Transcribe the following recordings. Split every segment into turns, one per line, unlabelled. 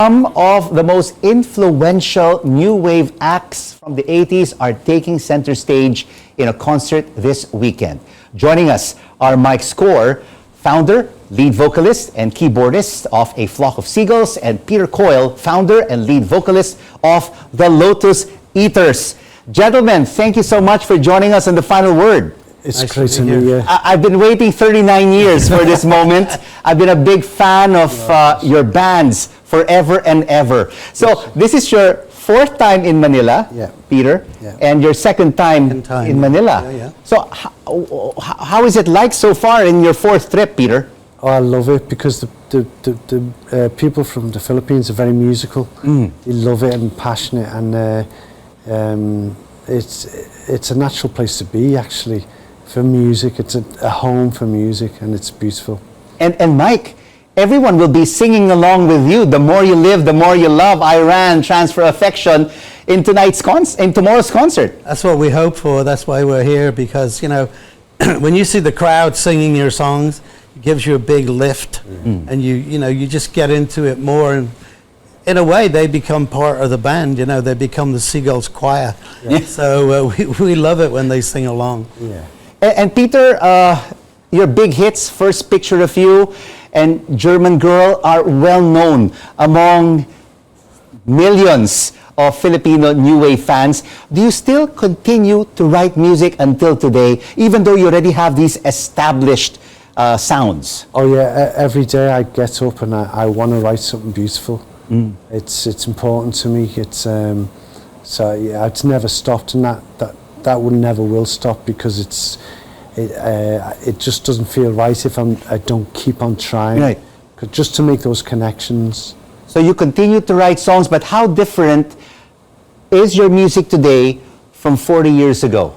Some of the most influential new wave acts from the 80s are taking center stage in a concert this weekend. Joining us are Mike Score, founder, lead vocalist, and keyboardist of A Flock of Seagulls, and Peter Coyle, founder and lead vocalist of the Lotus Eaters. Gentlemen, thank you so much for joining us on The Final Word.
It's nice great to meet you.
I've been waiting 39 years for this moment. I've been a big fan of your bands forever and ever. So this is your fourth time in Manila, Peter, and your second time in Manila. So how is it like so far in your fourth trip, Peter?
Oh, I love it because the people from the Philippines are very musical. They love it and passionate, and it's a natural place to be, actually, for music. It's a home for music, and it's beautiful.
And Mike, everyone will be singing along with you. The more you live, the more you love. Iran, transfer affection in tomorrow's concert.
That's what we hope for. That's why we're here, because, you know, when you see the crowd singing your songs, it gives you a big lift, and you just get into it more, and in a way they become part of the band. You know, they become the Seagulls choir. So we love it when they sing along.
And Peter, your big hits, First Picture of You and German Girl, are well known among millions of Filipino new wave fans. Do you still continue to write music until today, even though you already have these established sounds?
Oh yeah, every day I get up and I want to write something beautiful. It's important to me. It's so yeah, it's never stopped, and that would never will stop, because it just doesn't feel right if I don't keep on trying, just to make those connections.
So you continue to write songs, but how different is your music today from 40 years ago?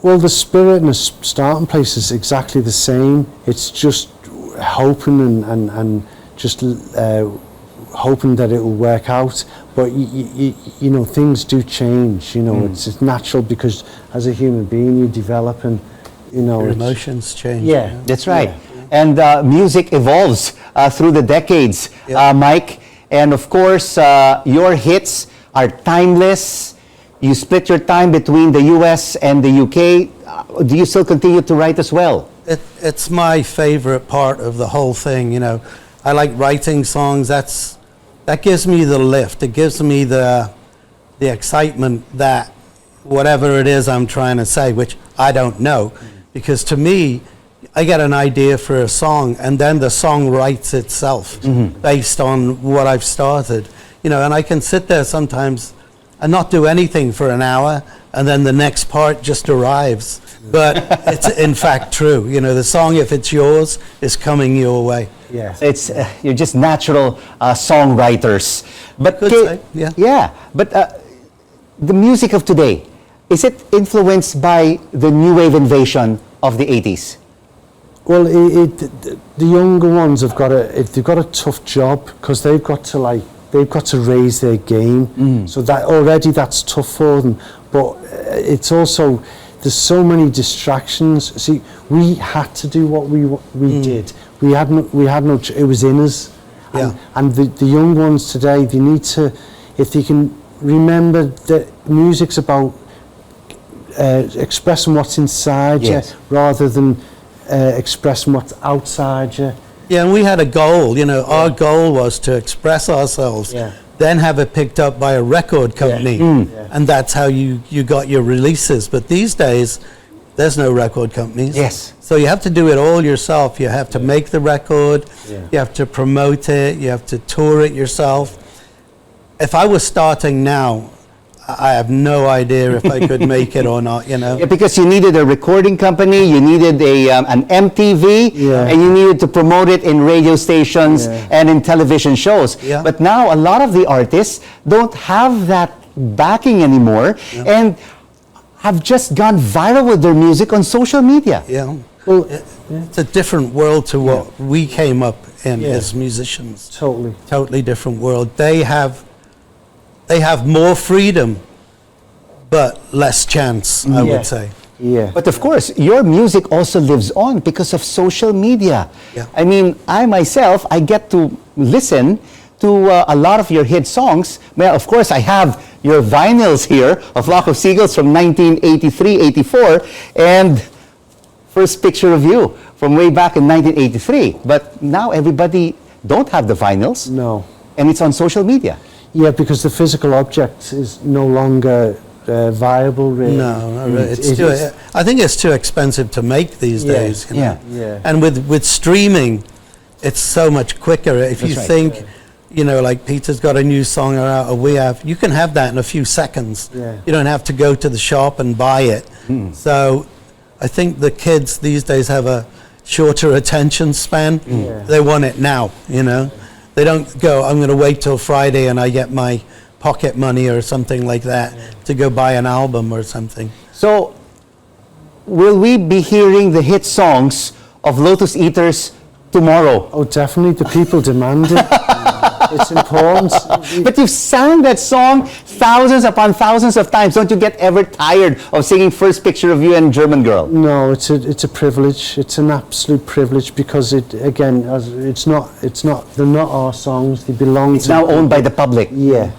Well, the spirit and the starting place is exactly the same. It's just hoping and just hoping that it will work out. But you know, things do change. You know, it's natural, because as a human being you develop, and you know,
your emotions change.
Yeah, that's right. And music evolves through the decades, Mike. And of course, your hits are timeless. You split your time between the US and the UK. Do you still continue to write as well?
It's my favorite part of the whole thing. You know, I like writing songs. That gives me the lift. It gives me the excitement that whatever it is I'm trying to say, which I don't know, because to me, I get an idea for a song, and then the song writes itself based on what I've started. You know, and I can sit there sometimes and not do anything for an hour, and then the next part just arrives. But it's in fact true. You know, the song, if it's yours, is coming your way.
Yeah, it's you're just natural songwriters. But but the music of today, is it influenced by the new wave invasion of the 80s?
Well, the younger ones have got a tough job, because they've got to raise their game. So that's tough for them. But it's also, there's so many distractions. See, we had to do what we did. We had no. It was in us. And the young ones today, they need to, if they can remember that music's about expressing what's inside you, rather than expressing what's outside you.
Yeah, and we had a goal. You know, our goal was to express ourselves. Then have it picked up by a record company, and that's how you got your releases. But these days, there's no record companies. So you have to do it all yourself. You have to make the record, you have to promote it, you have to tour it yourself. If I was starting now, I have no idea if I could make it or not, you know.
Because you needed a recording company, you needed an MTV, and you needed to promote it in radio stations and in television shows. But now a lot of the artists don't have that backing anymore, and have just gone viral with their music on social media.
Well, it's a different world to what we came up in as musicians. Totally different world. They have more freedom, but less chance, I would say.
But of course, your music also lives on because of social media. I mean, I myself, I get to listen to a lot of your hit songs. Well, of course, I have your vinyls here, A Flock of Seagulls from 1983-84, and First Picture of You from way back in 1983. But now everybody don't have the vinyls.
No.
And it's on social media.
Yeah, because the physical object is no longer viable, really.
No, I think it's too expensive to make these days. You know?
Yeah.
And with streaming, it's so much quicker. If you think, you know, like Peter's got a new song out, or we have, you can have that in a few seconds.
Yeah.
You don't have to go to the shop and buy it. So I think the kids these days have a shorter attention span. They want it now, you know. They don't go, I'm going to wait till Friday and I get my pocket money or something like that to go buy an album or something.
So, will we be hearing the hit songs of Lotus Eaters tomorrow?
Oh, definitely. The people demand it. It's important.
But you've sang that song thousands upon thousands of times. Don't you get ever tired of singing First Picture of You and German Girl?
No, it's a privilege. It's an absolute privilege because it's not. They're not our songs. They belong.
It's now owned by the public.
Yeah,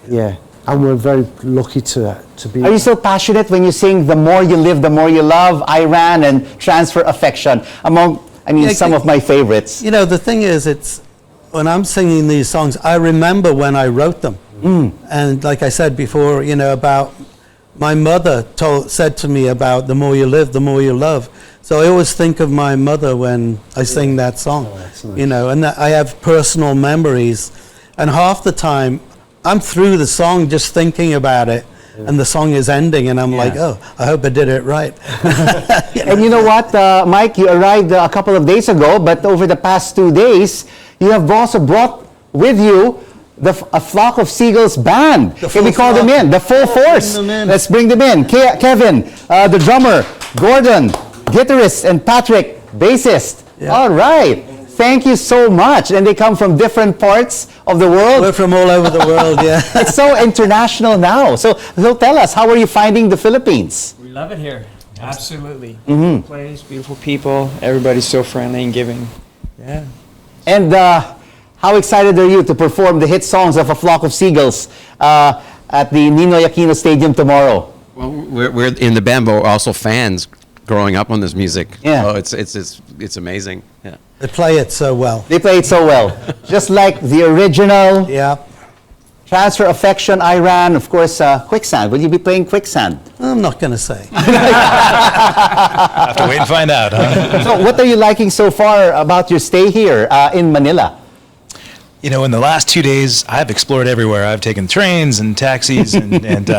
yeah. And we're very lucky to be.
Are you so passionate when you sing "The More You Live, the More You Love," "I Ran," and "Transfer Affection"? Some of my favorites.
You know, the thing is, it's when I'm singing these songs, I remember when I wrote them. And like I said before, you know, about my mother said to me about the more you live, the more you love. So I always think of my mother when I sing that song.
Oh, that's nice.
You know, and I have personal memories. And half the time, I'm through the song just thinking about it. And the song is ending, and I'm like, oh, I hope I did it right.
And you know what, Mike, you arrived a couple of days ago, but over the past 2 days, you have also brought with you A Flock of Seagulls band. Can we call them in? The full force. Let's bring them in. Kevin, the drummer, Gordon, guitarist, and Patrick, bassist. Yeah. All right. Thank you so much. And they come from different parts of the world.
We're from all over the world, yeah.
It's so international now. So tell us, how are you finding the Philippines?
We love it here. Absolutely. Beautiful place, beautiful people. Everybody's so friendly and giving. Yeah.
And how excited are you to perform the hit songs of A Flock of Seagulls at the Ninoy Aquino Stadium tomorrow?
Well, we're in the band, but we're also fans growing up on this music.
Yeah.
So it's amazing. Yeah.
They play it so well.
They play it so well. Just like the original.
Yeah.
Transfer Affection, I Ran, of course, Quicksand. Will you be playing Quicksand?
I'm not going to say.
Have to wait and find out, huh?
So what are you liking so far about your stay here in Manila?
You know, in the last 2 days, I've explored everywhere. I've taken trains and taxis, and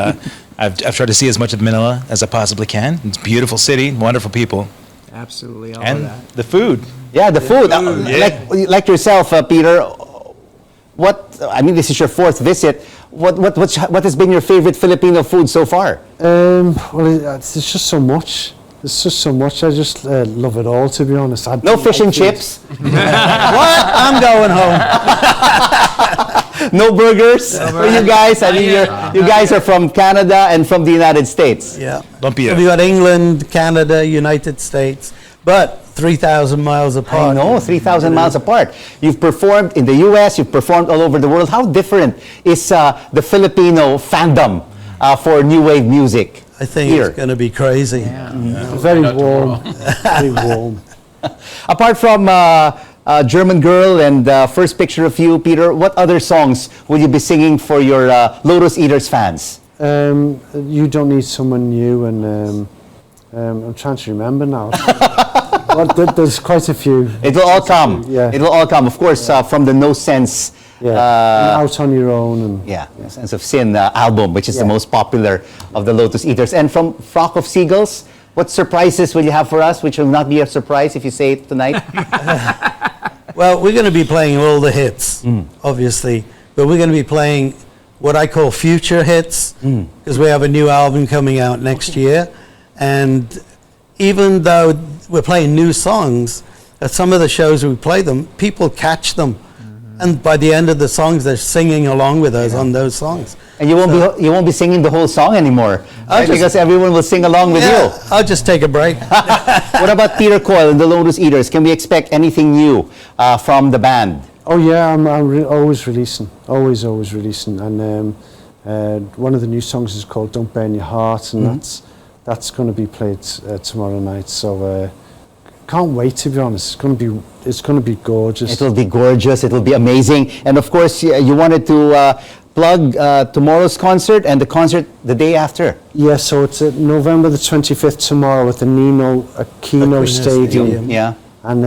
I've tried to see as much of Manila as I possibly can. It's a beautiful city, wonderful people.
Absolutely, all
And
of that.
the food.
Yeah, the food.
Yeah.
Like yourself, Peter, this is your fourth visit. What has been your favorite Filipino food so far?
Well, there's just so much. There's just so much. I just love it all, to be honest.
No fish and chips?
What? I'm going home.
No burgers for you guys? I mean, you guys are from Canada and from the United States.
Yeah.
Lumpia.
We've got England, Canada, United States, but 3,000 miles
I
apart.
know, 3,000 miles apart. You've performed in the US, you've performed all over the world. How different is the Filipino fandom for new wave music?
I think
here?
it's going to be crazy.
Very warm. Very warm.
Apart from German Girl and First Picture of You, Peter, what other songs will you be singing for your Lotus Eaters fans?
You Don't Need Someone New, and I'm trying to remember now. Well, there's quite a few.
It will all come.
Yeah.
It will all come. Of course, from the No Sense.
Yeah, and Out on Your Own. And
Sense of Sin album, which is the most popular of the Lotus Eaters. And from Flock of Seagulls, what surprises will you have for us, which will not be a surprise if you say it tonight?
Well, we're going to be playing all the hits, obviously, but we're going to be playing what I call future hits, because we have a new album coming out next year. And even though we're playing new songs, at some of the shows we play them, people catch them. And by the end of the songs, they're singing along with us on those songs.
And you won't be singing the whole song anymore, right? Because everyone will sing along with you.
I'll just take a break.
What about Peter Coyle and the Lotus Eaters? Can we expect anything new from the band?
Oh yeah, I'm always releasing, always releasing, and one of the new songs is called "Don't Burn Your Heart," and that's going to be played tomorrow night. So can't wait, to be honest. It's going to be gorgeous.
It'll be gorgeous. It'll be amazing. And of course, you wanted to plug tomorrow's concert and the concert the day after.
Yeah, so it's November the 25th tomorrow at the Aquino Stadium.
Yeah.
And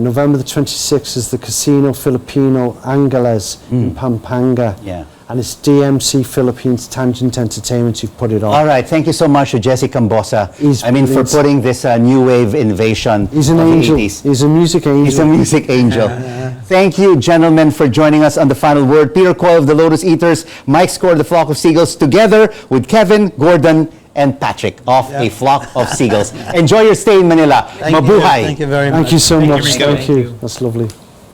November the 26th is the Casino Filipino Angeles in Pampanga.
Yeah.
And it's DMC Philippines Tangent Entertainment who've put it on.
All right. Thank you so much to Jesse Cambosa.
He's
for
brilliant.
putting this new wave invasion
He's an
of the
angel.
80s.
He's a music angel.
He's a music angel. Thank you, gentlemen, for joining us on The Final Word. Peter Coyle of the Lotus Eaters, Mike Score of the Flock of Seagulls, together with Kevin, Gordon, and Patrick of A Flock of Seagulls. Enjoy your stay in Manila.
Thank you.
Mabuhay.
Thank you very much.
Thank you so much.
Rico.
Thank you. That's lovely.